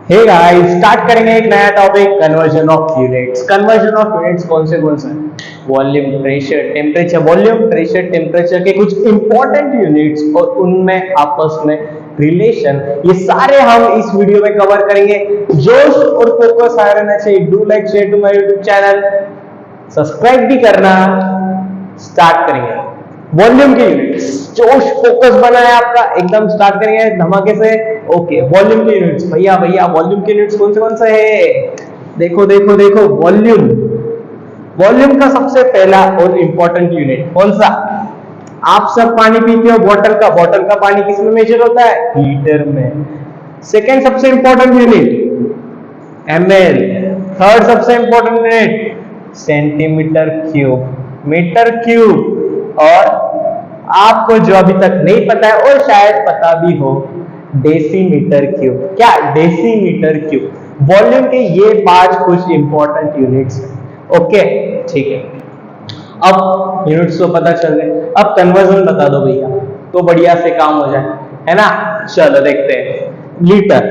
Hey guys, start करेंगे एक नया topic, conversion of units. Conversion of units कौन से volume, pressure, temperature. Volume, pressure, temperature के कुछ इंपॉर्टेंट यूनिट्स और उनमें आपस में रिलेशन, ये सारे हम इस वीडियो में कवर करेंगे। जोश और फोकस आ रहना चाहिए। Do like, share to my YouTube channel, subscribe भी करना। स्टार्ट करेंगे वॉल्यूम के यूनिट्स। जोश फोकस बना है आपका, एकदम स्टार्ट करेंगे धमाके से। ओके, वॉल्यूम के यूनिट्स। भैया भैया वॉल्यूम के यूनिट्स कौन से है? देखो देखो देखो, वॉल्यूम। वॉल्यूम का सबसे पहला और इंपॉर्टेंट यूनिट कौन सा? आप सब पानी पीते हो बॉटल का, बॉटल का पानी किस में मेजर होता है? लीटर में। सेकेंड सबसे इंपॉर्टेंट यूनिट एमएल। थर्ड सबसे important unit centimetre cube, metre cube. और आपको जो अभी तक नहीं पता है और शायद पता भी हो, डेसीमीटर क्यूब। क्या? Decimetre cube. वॉल्यूम के ये 5 कुछ इंपॉर्टेंट यूनिट्स हैं। ओके, ठीक है। अब यूनिट्स तो पता चल गए, अब कन्वर्जन बता दो भैया, तो बढ़िया से काम हो जाए, है ना? चलो देखते हैं। लीटर,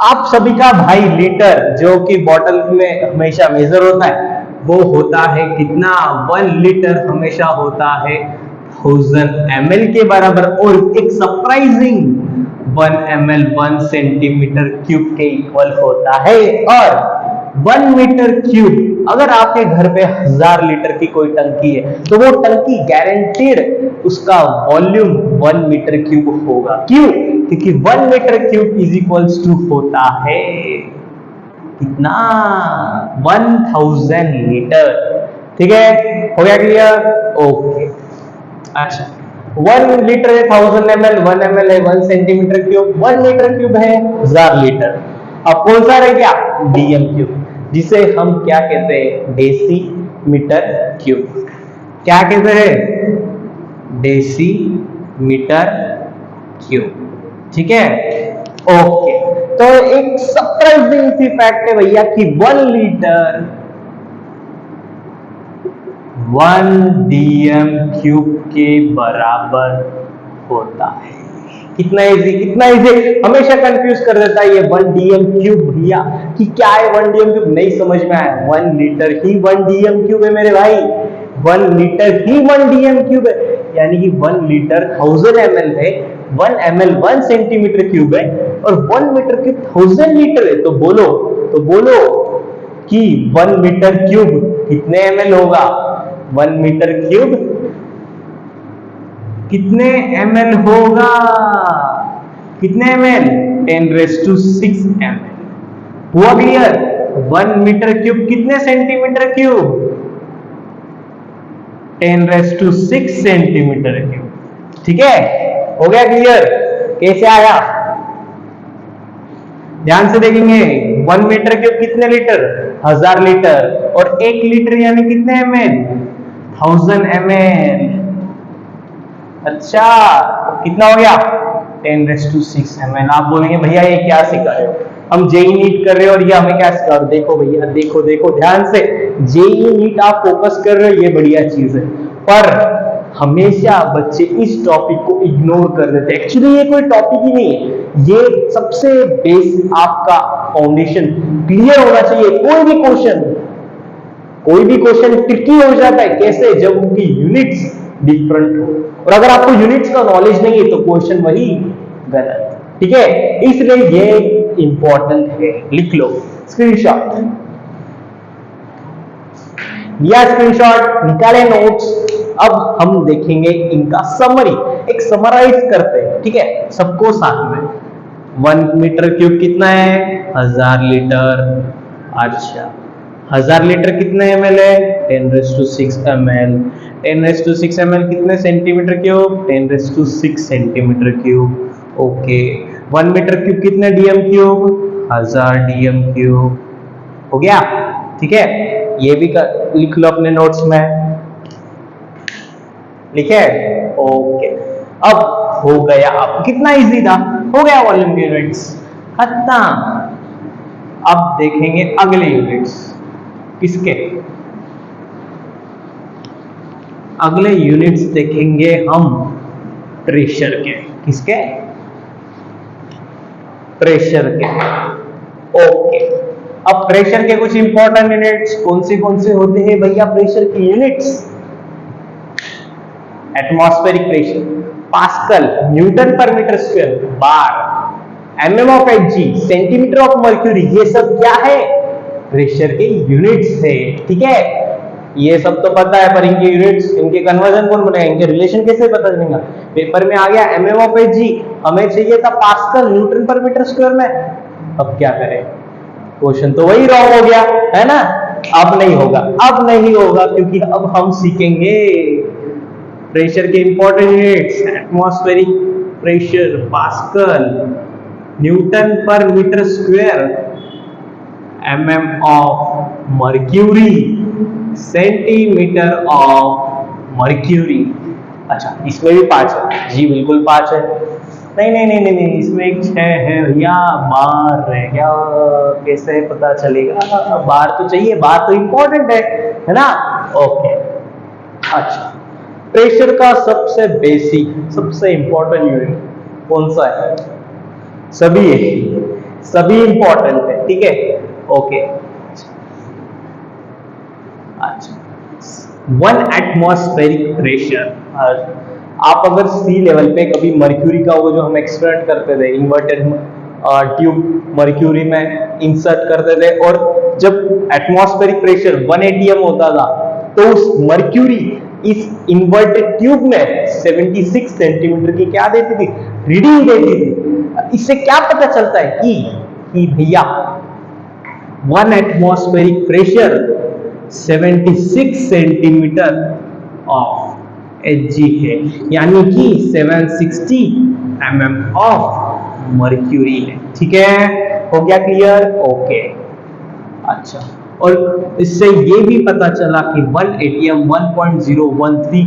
आप सभी का भाई लीटर, जो कि बॉटल में हमेशा मेजर होता है, वो होता है कितना? 1 लीटर हमेशा होता है 1000 ml के बराबर। और एक सरप्राइजिंग 1 ml 1 सेंटीमीटर क्यूब के इक्वल होता है। और 1 मीटर क्यूब, अगर आपके घर पे 1000 लीटर की कोई टंकी है, तो वो टंकी गारंटीड उसका वॉल्यूम 1 मीटर क्यूब होगा। क्यों? क्योंकि 1 metre cube is equals to होता है कितना? 1000 लीटर। ठीक है, हो गया क्लियर? ओके, अच्छा। 1 लीटर है 1000 ml, 1 ml है 1 सेंटीमीटर क्यूब, 1 मीटर क्यूब है 1000 लीटर। अब कौन सा रह गया? डीएम क्यूब, जिसे हम क्या कहते हैं? Decimetre cube. क्या कहते हैं? Decimetre cube. ठीक है, ओके। तो एक सरप्राइजिंग सी फैक्ट है भैया कि 1 लीटर 1 डीएम क्यूब के बराबर होता है। कितना इजी, कितना इजी। हमेशा कंफ्यूज कर देता है ये 1 डीएम क्यूब भैया, कि क्या है 1 डीएम क्यूब, नहीं समझ में आया। 1 लीटर ही 1 डीएम क्यूब है मेरे भाई, 1 लीटर ही 1 डीएम क्यूब है। यानी कि 1 लीटर 1000 ml है, 1 ml 1 सेंटीमीटर क्यूब है, और 1 मीटर क्यूब 1000 लीटर है। तो बोलो, तो बोलो कि 1 मीटर क्यूब कितने ml होगा? 1 मीटर क्यूब कितने ml होगा? कितने ml? 10⁶ ml। हुआ क्लियर? 1 मीटर क्यूब कितने सेंटीमीटर क्यूब? 10⁶ centimetre cube. ठीक है, हो गया क्लियर? कैसे आया? ध्यान से देखेंगे। 1 मीटर क्यूब कितने लीटर? 1000 लीटर। और 1 लीटर यानी कितने ml? 1000 ml। अच्छा, कितना हो गया? 10⁶ ml। आप बोलेंगे भैया ये क्या सिखा रहे हो, हम जेई नीट कर रहे हो और ये हमें क्या सिखा रहे हो? देखो भैया, देखो देखो ध्यान से। जेई नीट आप फोकस कर रहे हो, ये बढ़िया चीज है, पर हमेशा बच्चे इस टॉपिक को इग्नोर कर देते हैं। एक्चुअली ये कोई टॉपिक ही नहीं है, ये सबसे बेस आपका फाउंडेशन क्लियर होना चाहिए। कोई भी क्वेश्चन ट्रिकी हो जाता है। कैसे? जब उनकी यूनिट्स डिफरेंट हो, और अगर आपको यूनिट्स का नॉलेज नहीं है तो क्वेश्चन वही गलत। ठीक है, इसलिए ये इंपॉर्टेंट है, लिख लो स्क्रीनशॉट। लिया स्क्रीनशॉट, निकाले नोट्स। अब हम देखेंगे इनका समरी, एक समराइज करते हैं। ठीक है, सबको साथ में। 1 मीटर क्यूब कितना है? 1000 लीटर। अच्छा, 1000 लीटर कितने ml है? 10⁶ ml। 10⁶ ml कितने centimetre cube? 10⁶ centimetre cube. Okay, 1 metre cube कितने डीएम क्यूब? 1000 DM cube. हो गया? ठीक है, ये भी लिख लो अपने नोट्स में। लिखे? ओके। अब हो गया, अब कितना इजी था, हो गया वॉल्यूम के यूनिट्स खत्म। अब देखेंगे अगले यूनिट्स। किसके? अगले यूनिट्स देखेंगे हम प्रेशर के। किसके? प्रेशर के। ओके, अब प्रेशर के कुछ इंपॉर्टेंट यूनिट्स कौन से होते हैं भैया प्रेशर की units? Atmospheric pressure pascal, newton per metre square, bar, MM of H G, centimetre of mercury, ये सब क्या है? प्रेशर के यूनिट्स है। ठीक है, ये सब तो पता है, पर इनके यूनिट्स, इनके कन्वर्जन कौन बनेगा, इनके रिलेशन कैसे पता चलेगा? पेपर में आ गया एमएम ऑफ एच जी, हमें चाहिए था pascal, newton per metre square में। अब क्या करें? क्वेश्चन तो वही रॉन्ग हो गया है ना। अब नहीं होगा, अब नहीं होगा, क्योंकि अब हम सीखेंगे प्रेशर के important units. Atmospheric pressure pascal, newton per metre square, MM of mercury, centimetre of mercury. अच्छा, इसमें भी 5 है जी, बिल्कुल 5 है। नहीं, इसमें एक 6 है भैया, बार रह गया, कैसे पता चलेगा? बार तो चाहिए, बार तो इंपॉर्टेंट है ना। ओके, अच्छा, प्रेशर का सबसे बेसिक, सबसे इंपॉर्टेंट यूनिट कौन सा है? सभी इंपॉर्टेंट है। ठीक है, ओके, अच्छा, 1 एटमॉस्फेरिक प्रेशर। आप अगर सी लेवल पे कभी मर्क्यूरी का वो जो हम एक्सपेरिमेंट करते थे, इन्वर्टेड ट्यूब मर्क्यूरी में इंसर्ट करते थे, और जब एटमॉस्फेरिक प्रेशर 1 एटीएम होता था, तो उस मर्क्यूरी इस इन्वर्टेड ट्यूब में 76 सेंटीमीटर की क्या देती थी? रीडिंग देती थी। इससे क्या पता चलता है कि भैया 1 atmospheric pressure 76 centimetre of Hg है, यानी कि 760 mm ऑफ मर्क्यूरी है। ठीक है, हो गया क्लियर? ओके, अच्छा, और इससे ये भी पता चला कि 1 एटीएम 1.013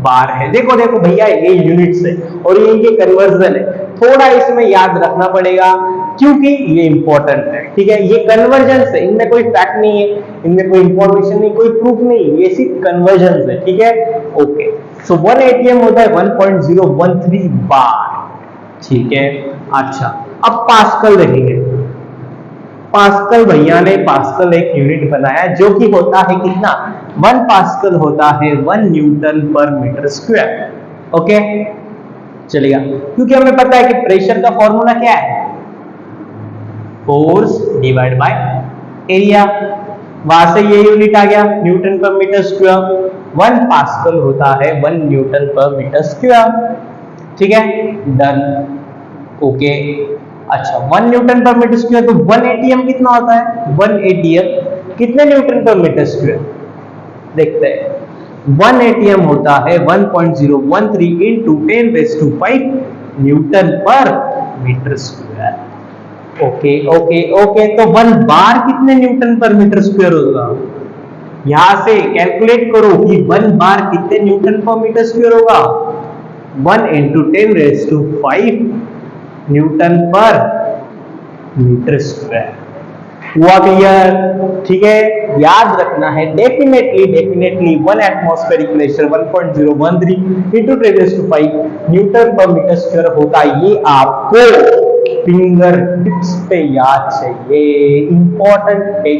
बार है। देखो भैया, ये यूनिट्स है और ये इनके कन्वर्जन है, थोड़ा इसमें याद रखना पड़ेगा क्योंकि ये इंपॉर्टेंट है। ठीक है, ये कन्वर्जन है, इनमें कोई फैक्ट नहीं है, इनमें कोई इंफॉर्मेशन नहीं, कोई प्रूफ नहीं, ये सिर्फ कन्वर्जन है। ठीक है, ओके, सो 1 एटीएम होता है 1.013 बार। ठीक है, अच्छा, अब पास्कल देखेंगे। पास्कल, भैया ने पास्कल एक यूनिट बनाया जो कि होता है कितना? 1 पास्कल होता है 1 Newton per metre square. Okay, चलेगा, क्योंकि हमें पता है कि प्रेशर का फॉर्मूला क्या है? Force divide by area. वहां से ये यूनिट आ गया Newton per metre square. 1 pascal होता है 1 न्यूटन पर मीटर स्क्वायर। ठीक है, डन, ओके, अच्छा, 1 न्यूटन पर मीटर स्क्वायर, तो 1 एटीएम कितना होता है? 1 एटीएम कितने न्यूटन पर मीटर स्क्वायर? देखते हैं। 1 एटीएम होता है 1.013 into 10⁵ Newton per metre square. Okay, तो 1 बार कितने न्यूटन पर मीटर स्क्वायर होगा? यहां से कैलकुलेट करो कि 1 बार कितने न्यूटन पर मीटर स्क्वायर होगा? 1 into 10⁵ Newton per metre square. हुआ क्लियर? ठीक है, याद रखना है definitely 1 atmospheric pressure 1.013 into 10⁵ Newton per metre square होता है। ये आपको फिंगर टिप्स पे याद चाहिए, इंपॉर्टेंट है,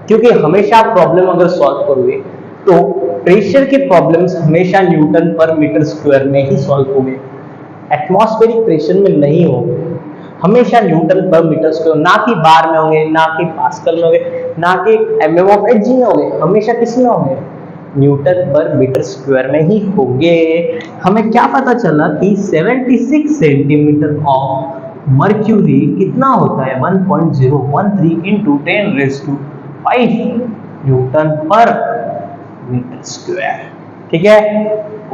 क्योंकि हमेशा प्रॉब्लम अगर सॉल्व करोगे तो प्रेशर के प्रॉब्लम्स हमेशा न्यूटन पर मीटर स्क्वायर में ही सॉल्व होंगे, एटमॉस्फेरिक प्रेशर में नहीं होंगे। हमेशा न्यूटन पर मीटर स्क्वायर, ना कि बार में होंगे, ना कि पास्कल में होंगे, ना कि एमएम ऑफ एचजी में होंगे, हमेशा किस में होंगे? न्यूटन पर मीटर स्क्वायर में ही होंगे। हमें क्या पता चला कि 76 सेंटीमीटर ऑफ मर्क्यूरी कितना होता है? 1.013 into 10⁵ Newton per metre square. ठीक है,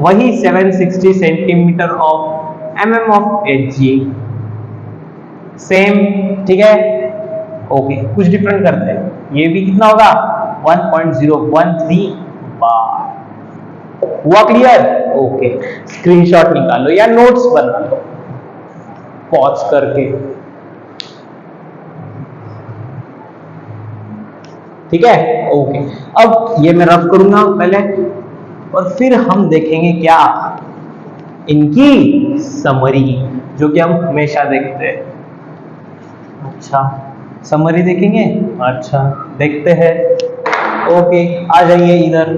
वही 760 centimetre of MM of Hg, same. ठीक है, ओके, कुछ डिफरेंट करते हैं, ये भी कितना होगा? 1.013 बार। हुआ क्लियर? ओके, स्क्रीनशॉट निकालो या नोट्स बना लो पॉज करके। ठीक है, ओके, अब ये मैं रफ करूंगा पहले और फिर हम देखेंगे क्या? इनकी समरी। जो कि हम हमेशा देखते हैं। अच्छा, समरी देखेंगे। अच्छा, देखते हैं। ओके, आ जाइए इधर।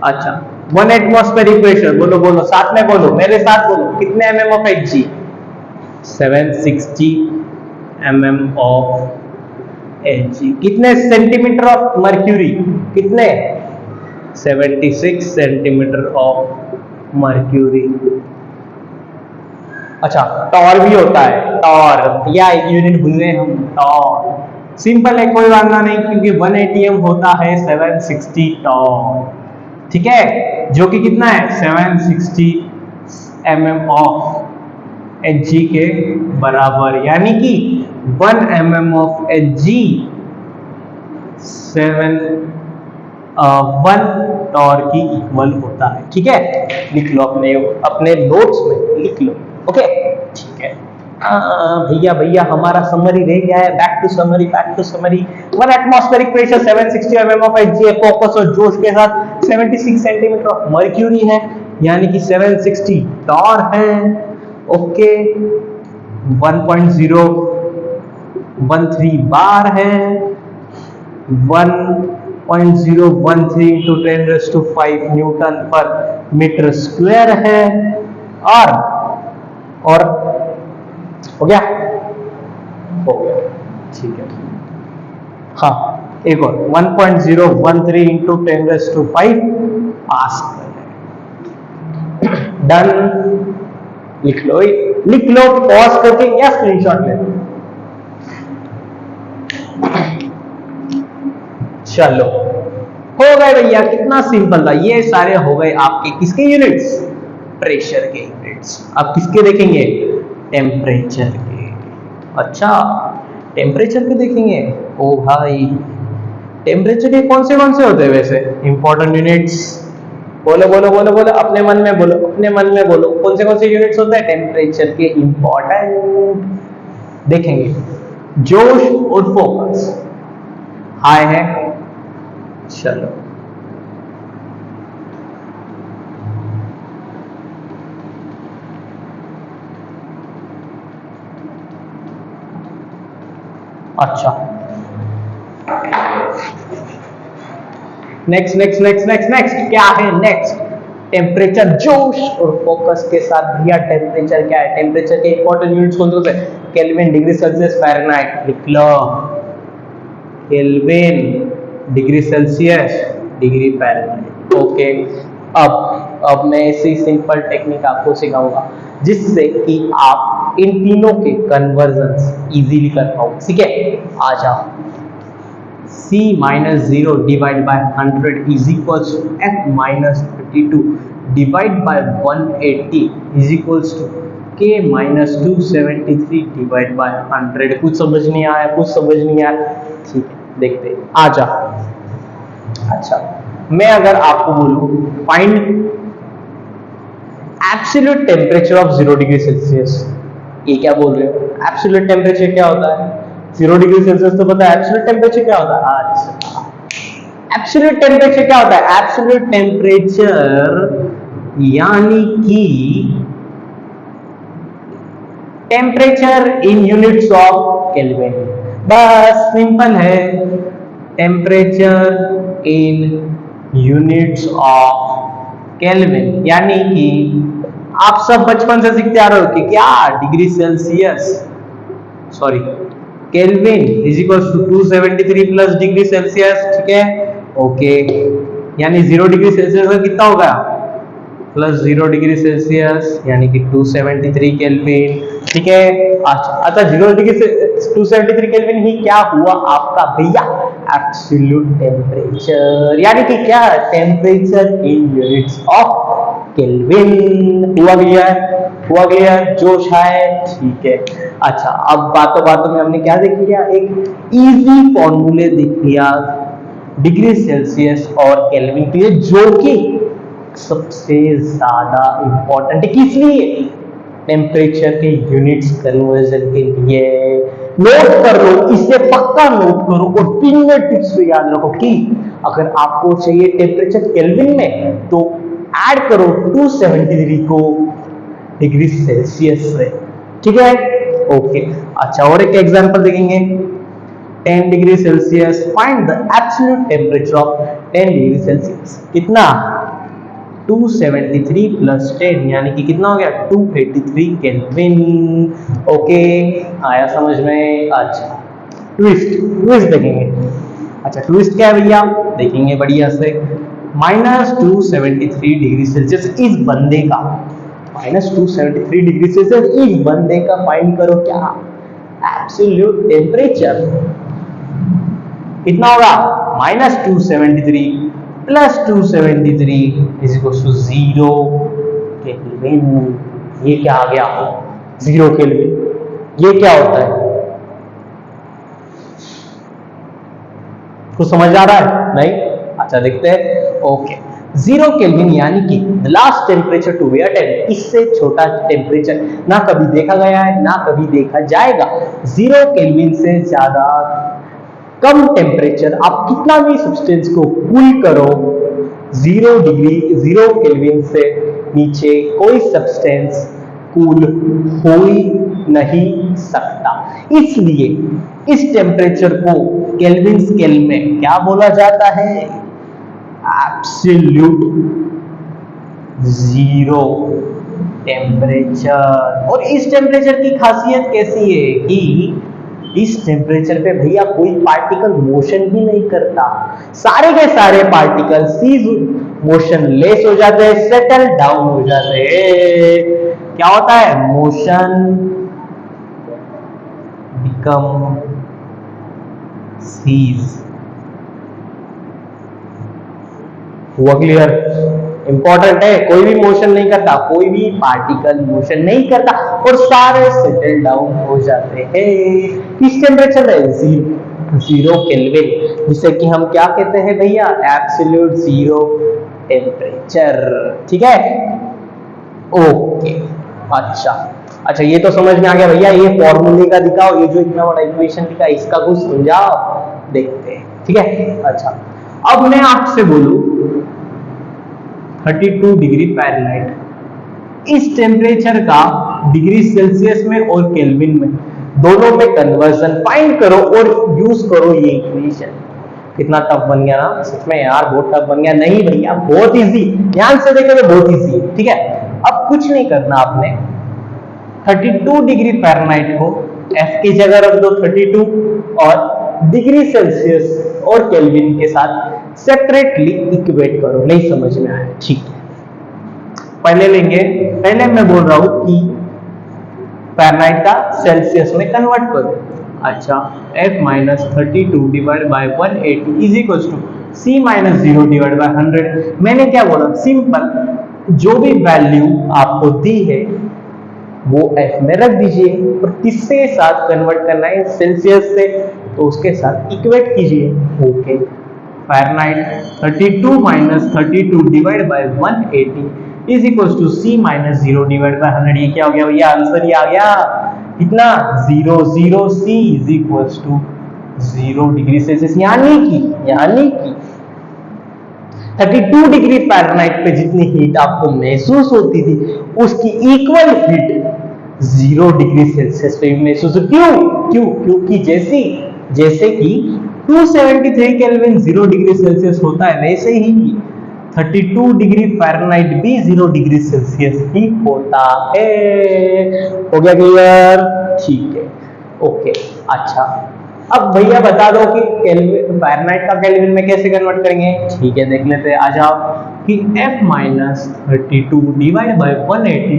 अच्छा, 1 एटमॉस्फेरिक प्रेशर, बोलो बोलो साथ में बोलो, मेरे साथ बोलो, कितने mm of Hg? 760 mm of Hg। कितने सेंटीमीटर ऑफ मर्क्यूरी? कितने? 76 सेंटीमीटर ऑफ मर्क्यूरी। अच्छा, टॉर भी होता है, टॉर, या एक यूनिट भूल गए हम, टॉर। सिंपल है, कोई वाला नहीं, क्योंकि 1 ATM होता है 760 टॉर, ठीक है, जो कि कितना है? 760 mm ऑफ Hg के बराबर, यानी कि 1 mm ऑफ Hg 1 टॉर की इक्वल होता है, ठीक है। लिख लो अपने नोट्स में लिख लो। ओके, ठीक है। भैया भैया हमारा समरी रह गया है। Back to summary, back to summary. 1 atmospheric pressure 760 mm of Hg है, फोकस और जोश के साथ 76 सेंटीमीटर ऑफ मर्क्यूरी है, यानी कि 760 टॉर है। ओके, 1.013 बार है, 1.013 into 10⁵ Newton per metre square है। और हो गया, ठीक है। हाँ, एक और 1.013 into 10⁵ पास्कल है। डन, लिख लो पॉज करके या स्क्रीनशॉट ले लो। चलो, हो गए भैया, कितना सिंपल था। ये सारे हो गए आपके किसके यूनिट्स? प्रेशर के यूनिट्स। अब किसके देखेंगे? टेम्परेचर के। अच्छा, टेम्परेचर के देखेंगे। ओ भाई, टेम्परेचर के कौन से होते हैं वैसे इंपॉर्टेंट यूनिट्स? बोलो बोलो बोलो बोलो, अपने मन में बोलो, अपने मन में बोलो, कौन से यूनिट्स होते हैं टेम्परेचर के इंपॉर्टेंट? देखेंगे, जोश और फोकस हाई है। चलो, अच्छा, नेक्स्ट क्या है? नेक्स्ट टेम्परेचर, जोश और फोकस के साथ दिया। टेम्परेचर क्या है? टेम्परेचर के इंपॉर्टेंट यूनिट्स कौन से होते हैं? Kelvin, degree celsius, fahrenheit. लिख लो, kelvin, degree celsius, degree fahrenheit. Okay, अब मैं ऐसी सिंपल टेक्निक आपको सिखाऊंगा जिससे कि आप इन तीनों के कन्वर्जन्स इजीली कर पाओ, ठीक है। आ जाओ। C-0 divided by 100 is equals to F-32 divided by 180 is equals to K-273 divided by 100। कुछ समझ नहीं आया? ठीक है, देखते हैं। आ जा। अच्छा, मैं अगर आपको बोलूं find absolute temperature of 0 degree Celsius, ये क्या बोल रहे हो? एब्सोल्यूट टेम्परेचर क्या होता है? 0 डिग्री सेल्सियस तो पता है। एब्सोल्यूट टेम्परेचर क्या होता है? अच्छा, एब्सोल्यूट टेम्परेचर क्या होता है? एब्सोल्यूट टेम्परेचर यानी कि temperature in units of kelvin. बस सिंपल है, temperature in units of kelvin, यानी कि आप सब बचपन से सीखते आ रहे हो कि क्या degree Celsius, sorry, kelvin is equals to 273 plus degree Celsius, ठीक है। ओके, यानी 0 डिग्री सेल्सियस का कितना होगा? प्लस 0 डिग्री सेल्सियस यानी कि 273 केल्विन, ठीक है। अच्छा, 0 डिग्री से 273 केल्विन ही क्या हुआ आपका भैया? एब्सोल्यूट टेम्परेचर, यानी कि क्या? Temperature in units of kelvin. हुआ क्लियर? जोश है, ठीक है। अच्छा, अब बातों में हमने क्या देख लिया? एक इजी फॉर्मूले देख लिया डिग्री सेल्सियस और केल्विन के लिए, जो कि सबसे ज्यादा इंपॉर्टेंट है। किस लिए? टेम्परेचर के यूनिट्स कन्वर्जन के लिए। नोट कर लो, इसे पक्का नोट करो और फिंगर टिप्स पे याद रखो कि अगर आपको चाहिए टेम्परेचर केल्विन में तो ऐड करो 273 को डिग्री सेल्सियस से। ठीक है, ओके। अच्छा, और एक एग्जांपल देखेंगे। 10 degree Celsius, find the absolute temperature of 10 degree Celsius. कितना? 273 प्लस 10 यानी कि कितना हो गया? 283 केल्विन। ओके, आया समझ में? अच्छा, ट्विस्ट देखेंगे। अच्छा, ट्विस्ट क्या है भैया? देखेंगे बढ़िया से। -273 डिग्री सेल्सियस इस बंदे का, -273 डिग्री सेल्सियस इस बंदे का फाइंड करो क्या? एब्सोल्यूट टेम्परेचर कितना होगा? -273 plus 273 is equal to 0 kelvin. ये क्या आ गया? 0 केल्विन। ये क्या होता है? कुछ समझ आ रहा है? नहीं? अच्छा, देखते हैं। ओके, 0 केल्विन यानी कि last temperature to be attend, इससे छोटा टेम्परेचर ना कभी देखा गया है ना कभी देखा जाएगा। 0 केल्विन से ज्यादा कम टेम्परेचर आप कितना भी सब्सटेंस को कूल करो, 0 केल्विन से नीचे कोई सब्सटेंस कूल हो ही नहीं सकता। इसलिए इस टेम्परेचर को केल्विन स्केल में क्या बोला जाता है? Absolute 0 temperature. और इस टेम्परेचर की खासियत कैसी है कि इस टेम्परेचर पे भैया कोई पार्टिकल मोशन भी नहीं करता। सारे के सारे पार्टिकल सीज मोशन लेस हो जाते हैं, सेटल डाउन हो जाते हैं। क्या होता है? Motion become cease. हुआ क्लियर? इंपॉर्टेंट है, कोई भी मोशन नहीं करता, कोई भी पार्टिकल मोशन नहीं करता और सारे सेटल डाउन हो जाते हैं। किस टेम्परेचर में? 0 केल्विन, जिसे कि हम क्या कहते हैं भैया? Absolute 0 temperature. ठीक है, ओके। अच्छा, ये तो समझ में आ गया भैया। ये फॉर्मूले का दिखाओ, ये जो इतना बड़ा इक्वेशन लिखा है इसका कुछ समझाओ, देखते हैं। ठीक है, अच्छा, अब मैं आपसे बोलूं 32 डिग्री फ़ारेनहाइट, इस टेम्परेचर का डिग्री सेल्सियस में और केल्विन में दोनों में कन्वर्जन फाइंड करो और यूज करो ये इक्वेशन। कितना टफ बन गया ना? सच में यार, बहुत टफ बन गया। नहीं भैया, बहुत इजी। ध्यान से देखें तो बहुत इजी है। ठीक है, अब कुछ नहीं करना आपने। 32 डिग्री फ़ारेनहाइट को F की जगह रख दो 32 और डिग्री सेल्सियस और केल्विन के साथ सेपरेटली इक्वेट करो। नहीं समझ में आया? ठीक है, पहले मैं बोल रहा हूं कि फ़ारेनहाइट का सेल्सियस में कन्वर्ट करो। अच्छा, F-32 divide by 180 is equal to C-0 divide by 100। मैंने क्या बोला? सिंपल, जो भी वैल्यू आपको दी है वो F में रख दीजिए और किसके साथ कन्वर्ट करना है? सेल्सियस से, तो उसके साथ इक्वेट कीजिए। Okay, Fahrenheit 32 minus 32 divide by 180 is equal to C-0 divide by 100। ये क्या हो गया भैया? आंसर ही आ गया। कितना? 0 C is equal to 0 degree Celsius. यानी कि 32 डिग्री फ़ारेनहाइट पे जितनी हीट आपको महसूस होती थी उसकी इक्वल हीट 0 डिग्री सेल्सियस पे भी महसूस। क्योंकि जैसे कि 273 केल्विन 0 डिग्री सेल्सियस होता है, वैसे ही 32 डिग्री फ़ारेनहाइट भी 0 डिग्री सेल्सियस ही होता है। हो गया क्लियर? ठीक है, ओके। अच्छा, अब भैया बता दो कि फ़ारेनहाइट का केल्विन में कैसे कन्वर्ट करेंगे? ठीक है, देख लेते हैं। आ जाओ कि F-32 डिवाइड बाय 180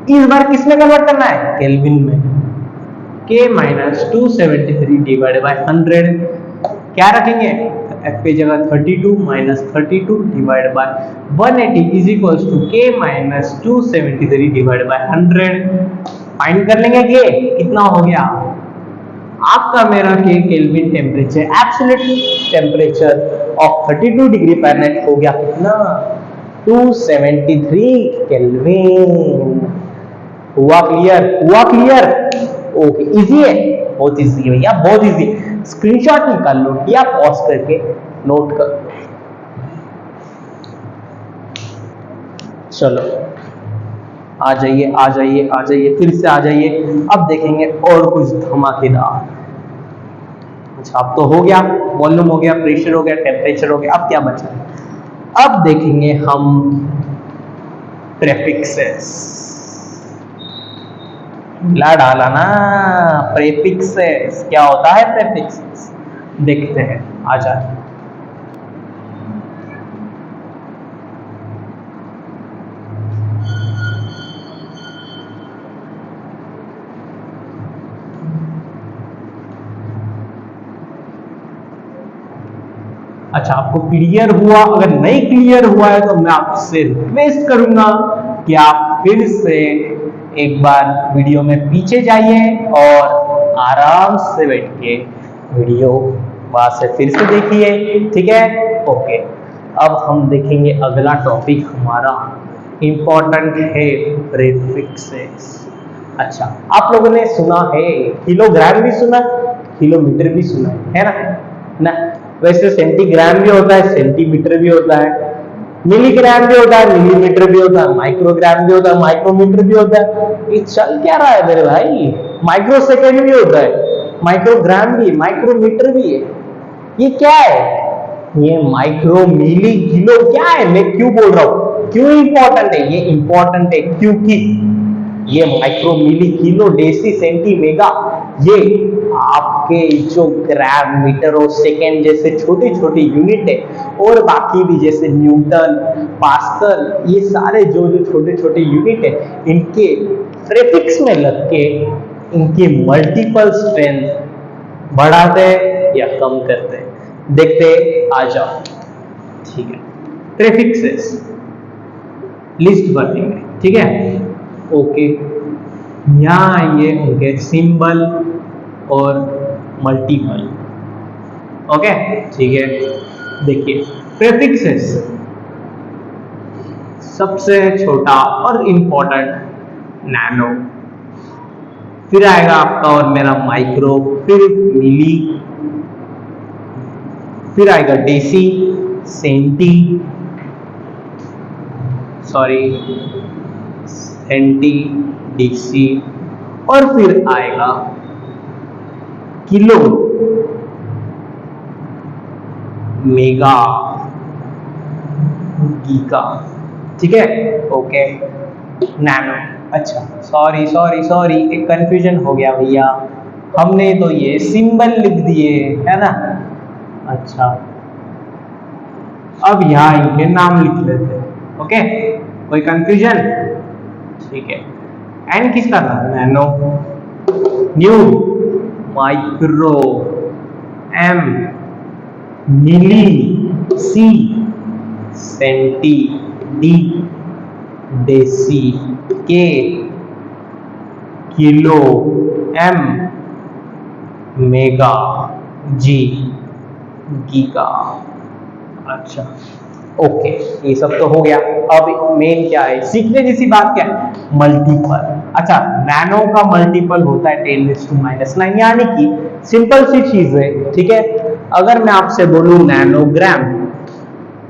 इस बार किसमें कन्वर्ट करना है? केल्विन में। K-273 डिवाइड बाय 100 क्या रखेंगे? F की जगह 32 minus 32 divide by 180 is equal to K-273 divide by 100। Find कर लेंगे कि कितना हो गया आपका मेरा के kelvin temperature, absolute temperature of 32 degree Fahrenheit हो गया कितना? 273 केल्विन। हुआ क्लियर? ओके, इजी है, बहुत इजी है भैया, बहुत इजी। स्क्रीनशॉट निकाल लो या पॉज करके नोट कर लो। चलो, आ जाइए आ जाइए आ जाइए, फिर से आ जाइए। अब देखेंगे और कुछ धमाकेदार। अच्छा, अब तो हो गया, वॉल्यूम हो गया, प्रेशर हो गया, टेम्परेचर हो गया, अब क्या बचा है? अब देखेंगे हम प्रेफिक्सेस। ला डाला ना, प्रेफिक्सेस क्या होता है? प्रेफिक्सेस देखते हैं, आ जाए। अच्छा, आपको क्लियर हुआ? अगर नहीं क्लियर हुआ है तो मैं आपसे रिक्वेस्ट करूंगा कि आप फिर से एक बार वीडियो में पीछे जाइए और आराम से बैठ के वीडियो वहां से फिर से देखिए, ठीक है? ओके, अब हम देखेंगे अगला टॉपिक हमारा इंपॉर्टेंट है, प्रीफिक्सेस। अच्छा, आप लोगों ने सुना है, किलोग्राम भी सुना, किलोमीटर भी सुना है ना? वैसे सेंटीग्राम भी होता है, सेंटीमीटर भी होता है, मिलीग्राम भी होता है, मिलीमीटर भी होता है, माइक्रोग्राम भी होता है, माइक्रोमीटर भी होता है। ये चल क्या रहा है मेरे भाई? माइक्रो सेकेंड भी होता है, माइक्रोग्राम भी, माइक्रोमीटर भी है। ये क्या है? ये माइक्रो, मिली, किलो क्या है? मैं क्यों बोल रहा हूं? क्यों इंपॉर्टेंट है? ये इंपॉर्टेंट है क्योंकि ये माइक्रो, मिली, किलो, डेसी, सेंटी, मेगा, ये आपके जो ग्राम, मीटर और सेकेंड जैसे छोटे छोटे यूनिट है, और बाकी भी जैसे न्यूटन, पास्कल, ये सारे जो जो छोटे छोटे यूनिट है, इनके प्रीफिक्स में लग के इनकी मल्टीपल स्ट्रेंथ बढ़ाते या कम करते, देखते, आ जाओ। ठीक है, प्रीफिक्सेस लिस्ट भर देंगे, ठीक है? ओके, यहाँ आएंगे उनके सिंबल और मल्टीपल। ओके, ठीक है। देखिए, प्रीफिक्सेस सबसे छोटा और इंपॉर्टेंट नैनो, फिर आएगा आपका और मेरा माइक्रो, फिर मिली, फिर आएगा डेसी, सेंटी, सेंटी, डेसी, और फिर आएगा किलो, मेगा, गीगा, ठीक है? Okay, nano. अच्छा, सॉरी, एक कंफ्यूजन हो गया भैया, हमने तो ये सिंबल लिख दिए, है ना? अच्छा, अब यहाँ इनके नाम लिख लेते हैं। ओके, कोई कंफ्यूजन? ठीक है। एन किसका था? नैनो, न्यू, माइक्रो, एम, मिली, सी, सेंटी, डी, डेसी, के, किलो, एम, मेगा, जी, गीगा। अच्छा, ओके, ये सब तो हो गया। अब मेन क्या है, सीखने जैसी बात क्या है? मल्टीपल। अच्छा, नैनो का मल्टीपल होता है 10⁻⁹, यानी कि सिंपल सी चीज है, ठीक है? अगर मैं आपसे बोलूं नैनोग्राम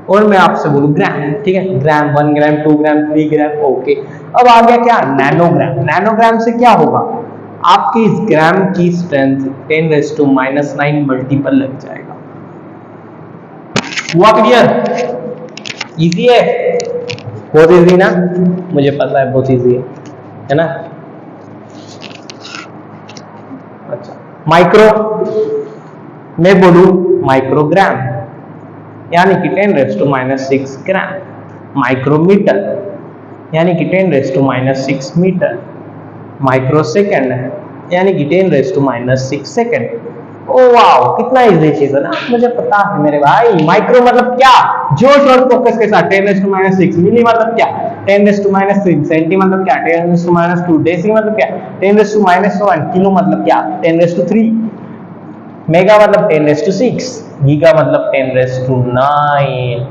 और मैं आपसे बोलूं ग्राम, ठीक है? ग्राम, 1 ग्राम, 2 ग्राम, 3 ग्राम, ओके। अब आ गया क्या? नैनोग्राम। नैनोग्राम से क्या होगा? आपके इस ग्राम की स्ट्रेंथ 10⁻⁹ मल्टीपल लग जाएगा। हुआ क्लियर? इजी है, बहुत इजी ना? मुझे पता है बहुत इजी है ना? अच्छा, माइक्रो, मैं बोलूं माइक्रोग्राम, यानी कि 10⁻⁶ ग्राम। माइक्रोमीटर यानी कि 10⁻⁶ मीटर। माइक्रो सेकेंड यानी कि 10⁻⁶ सेकेंड। ओ वाओ, कितना इजी चीज है ना? मुझे पता है मेरे भाई। माइक्रो मतलब क्या? जोश और फोकस के साथ 10⁻⁶। मिली मतलब क्या? 10⁻�3। सेंटी मतलब क्या? 10⁻²। डेसी मतलब क्या? 10⁻⁴। किलो मतलब क्या? 10⁻3। मेगा मतलब 10⁻6। गीगा मतलब 10⁻9।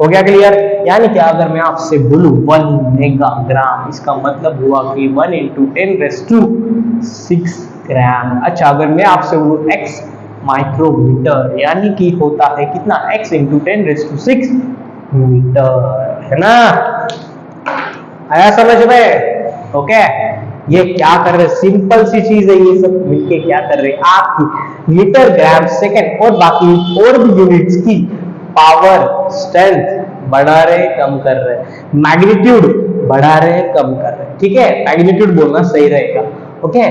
हो गया क्लियर? यानी कि अगर मैं आपसे बोलूं 1 मेगाग्राम, इसका मतलब हुआ कि 1 × 10⁻6 ग्राम। अच्छा, अगर मैं आपसे बोलूं x माइक्रोमीटर, यानी कि होता है कितना? x × 10⁻6 मीटर, है ना? आया समझ में? ओके, ये क्या कर रहे, सिंपल सी चीज है, ये सब मिलके क्या कर रहे, आपकी मीटर, ग्राम, सेकंड और बाकी और भी यूनिट्स की पावर, स्ट्रेंथ बढ़ा रहे कम कर रहे, मैग्नीट्यूड बढ़ा रहे कम कर रहे, ठीक है, मैग्नीट्यूड बोलना सही रहेगा। ओके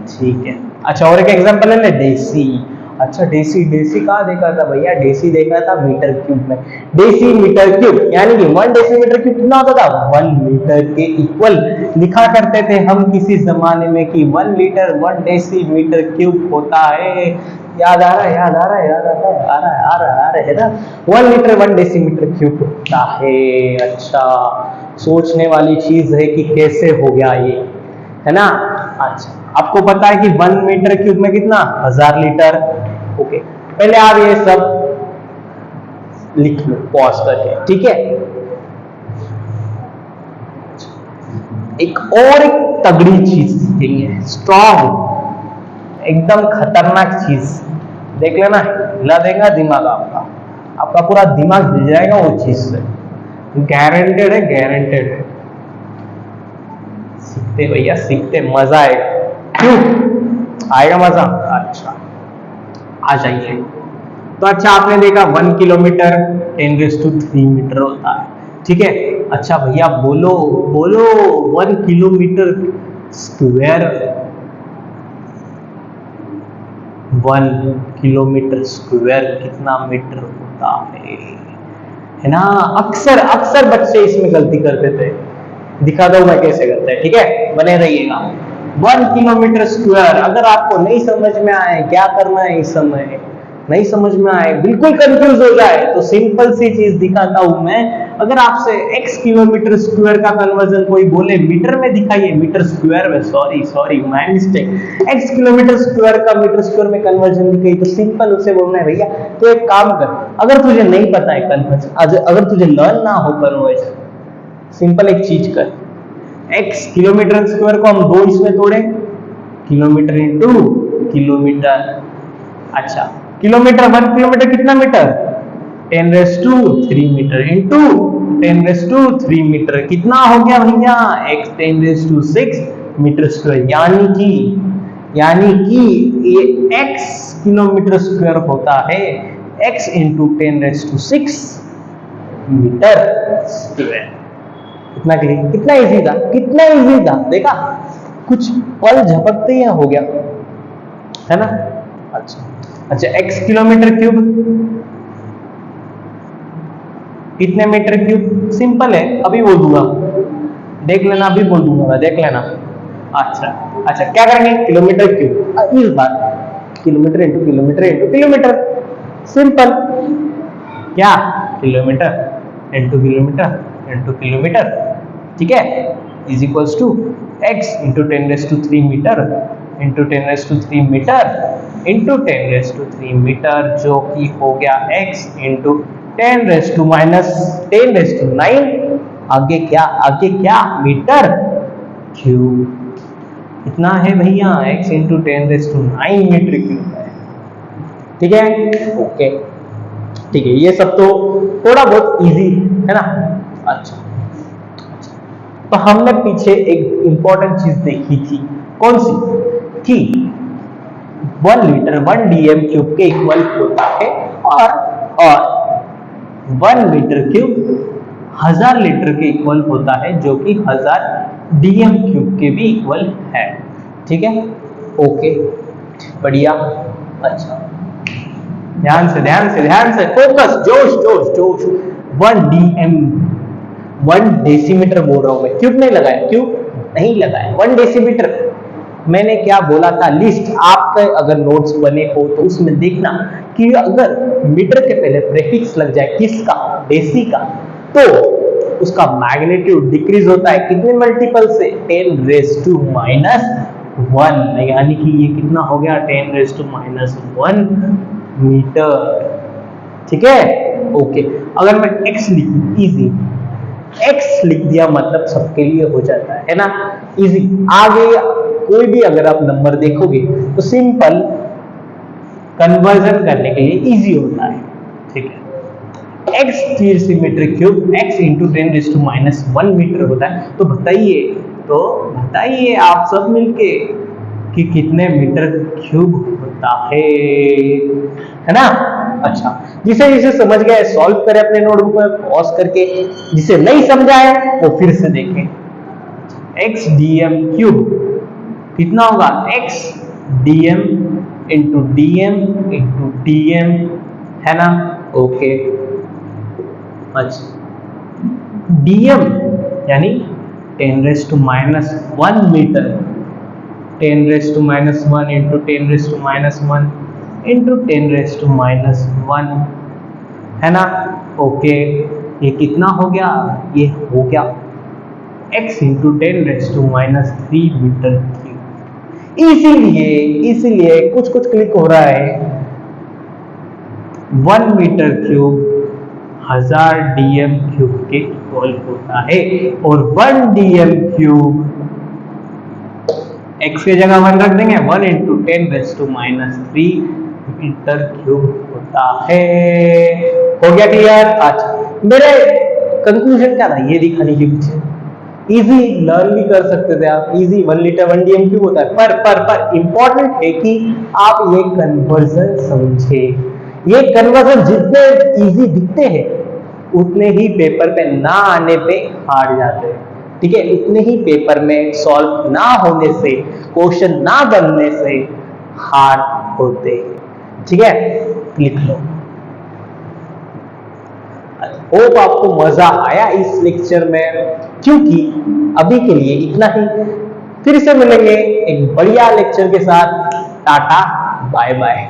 ठीक है। अच्छा, और एक एग्जांपल है ना, डेसी। अच्छा, डेसी, डेसी कहाँ देखा था भैया? डेसी देखा था मीटर क्यूब में। डेसी मीटर क्यूब यानी कि 1 डेसीमीटर क्यूब कितना होता था? 1 लीटर के इक्वल लिखा करते थे हम किसी जमाने में कि 1 लीटर 1 डेसीमीटर क्यूब होता है। याद आ रहा है, याद आ रहा है, याद आता है, आ रहा है, आ रहा है, आ रहा है ना? 1 लीटर 1 डेसीमीटर क्यूब होता है। अच्छा, सोचने वाली चीज है कि कैसे हो गया ये, है ना? अच्छा, आपको पता है कि 1 मीटर क्यूब में कितना? 1000 लीटर। ओके, पहले आप ये सब लिख लो पॉज करके, ठीक है। एक और एक तगड़ी चीज सीखेंगे, स्ट्रॉन्ग, एकदम खतरनाक चीज देख लेना, हिला देगा दिमाग आपका, आपका पूरा दिमाग हिल जाएगा वो चीज से, गारंटेड है, गारंटेड है। सीखते भैया, सीखते, मजा आएगा। क्यों आएगा मजा? अच्छा, आ जाइए। तो अच्छा, आपने देखा 1 किलोमीटर 10⁻³ मीटर होता है, ठीक है। अच्छा भैया, बोलो बोलो 1 किलोमीटर स्क्वायर, 1 किलोमीटर स्क्वायर कितना मीटर होता है ना? अक्सर अक्सर बच्चे इसमें गलती करते थे, दिखा दो मैं कैसे करते हैं, ठीक है, बने रहिएगा। 1 किलोमीटर स्क्वायर, अगर आपको नहीं समझ में आए क्या करना है इस समय, नहीं समझ में आए, बिल्कुल कंफ्यूज हो जाए, तो सिंपल सी चीज दिखाता हूं मैं। अगर आपसे x किलोमीटर स्क्वायर का कन्वर्जन कोई बोले मीटर में दिखाइए, मीटर स्क्वायर में, sorry sorry my mistake, x kilometre square का मीटर स्क्वायर में कन्वर्जन दिखाई, तो सिंपल उसे बोलना है भैया, तो एक काम कर, अगर तुझे नहीं पता है कन्वर्जन, अगर तुझे लर्न ना हो कन्वर्जन, सिंपल एक चीज कर, x किलोमीटर स्क्वायर को हम 2 इसमें तोड़े, किलोमीटर इंटू किलोमीटर। अच्छा, किलोमीटर 1 किलोमीटर कितना मीटर? 10⁻³ मीटर इंटू 10⁻³ मीटर, कितना हो गया भैया? x 10⁻⁶ मीटर स्क्वायर, यानी कि ये x किलोमीटर स्क्वायर होता है x इंटू 10⁻⁶ मीटर स्क्वायर। कितना क्लियर, कितना इजी था, कितना इजी था, देखा? कुछ पल झपकते ही हो गया, है ना? अच्छा अच्छा, x किलोमीटर क्यूब कितने मीटर क्यूब? सिंपल है, अभी बोल दूंगा, देख लेना, अभी बोल दूंगा, देख लेना। अच्छा अच्छा, क्या करेंगे? किलोमीटर क्यूब, इस बार kilometre into kilometre into kilometre, simple, क्या? Kilometre into kilometre into kilometre, ठीक है, is equals to x into 10⁻³ metre into 10⁻³ metre into 10⁻³ metre, जो कि हो गया x इंटू 10⁻⁻⁹ आगे क्या मीटर क्यूब। कितना है भैया? x इंटू 10⁻⁹ मीटर क्यूब है, ठीक है। ओके ठीक है, ये सब तो थोड़ा बहुत इजी है ना। अच्छा, तो हमने पीछे एक इंपॉर्टेंट चीज देखी थी, कौन सी? कि 1 लीटर 1 dm क्यूब के इक्वल होता है, और 1 मीटर क्यूब 1000 लीटर के इक्वल होता है, जो कि 1000 dm क्यूब के भी इक्वल है, ठीक है। ओके बढ़िया। अच्छा, ध्यान से फोकस, जोश जोश जोश। 1 dm 1 डेसीमीटर बोल रहा हूं मैं, क्यूब नहीं लगाया, क्यूब नहीं लगाया, 1 डेसीमीटर। मैंने क्या बोला था? लिस्ट आपके अगर नोट्स बने हो तो उसमें देखना कि अगर मीटर के पहले प्रीफिक्स लग जाए, किसका? डेसी का, तो उसका मैग्नीट्यूड डिक्रीज होता है कितने मल्टीपल से? 10⁻⁻⁴, यानी कि ये कितना हो गया? 10⁻⁻⁴ मीटर, ठीक है। ओके, अगर मैं x लिखूं, इजी, x लिख दिया मतलब सबके लिए हो जाता है ना, इजी। आगे कोई भी अगर आप नंबर देखोगे तो सिंपल कन्वर्जन करने के लिए इजी होता है, ठीक है। x still symmetric cube x into 10⁻⁻1 metre होता है। तो बताइए आप सब मिलके कि कितने मीटर क्यूब होता है ना। अच्छा, जिसे जिसे समझ गए सॉल्व करें अपने नोटबुक में पॉज करके, जिसे नहीं समझा है वो फिर से देखें। x dm क्यूब कितना होगा, x dm इंटू dm है ना। ओके, अच्छा dm यानी 10⁻1 मीटर, 10⁻1 इंटू 10⁻1 इंटू 10⁻1 है ना। ओके, ये कितना हो गया, ये हो गया x इंटू 10⁻³ मीटर क्यूब। इसीलिए कुछ क्लिक हो रहा है, 1 मीटर क्यूब 1000 dm क्यूब के इक्वल होता है, और 1 dm क्यूब x के जगह 1 रख देंगे, 1 इंटू 10⁻³ मीटर क्यूब होता है। हो गया क्लियर। अच्छा, मेरे कंक्लूजन क्या था ये दिखाने के पीछे, इजी लर्न भी कर सकते थे आप, इजी 1 लीटर 1 dm क्यूब होता है, पर इंपॉर्टेंट है कि आप ये कन्वर्जन समझे। ये कन्वर्जन जितने इजी दिखते हैं उतने ही पेपर पे ना आने पे हार जाते हैं, ठीक है। उतने ही पेपर में सॉल्व ना होने से, क्वेश्चन ना बनने से हार होते हैं, ठीक है। लिख लो। होप आपको मजा आया इस लेक्चर में, क्योंकि अभी के लिए इतना ही। फिर से मिलेंगे एक बढ़िया लेक्चर के साथ। Tata bye bye.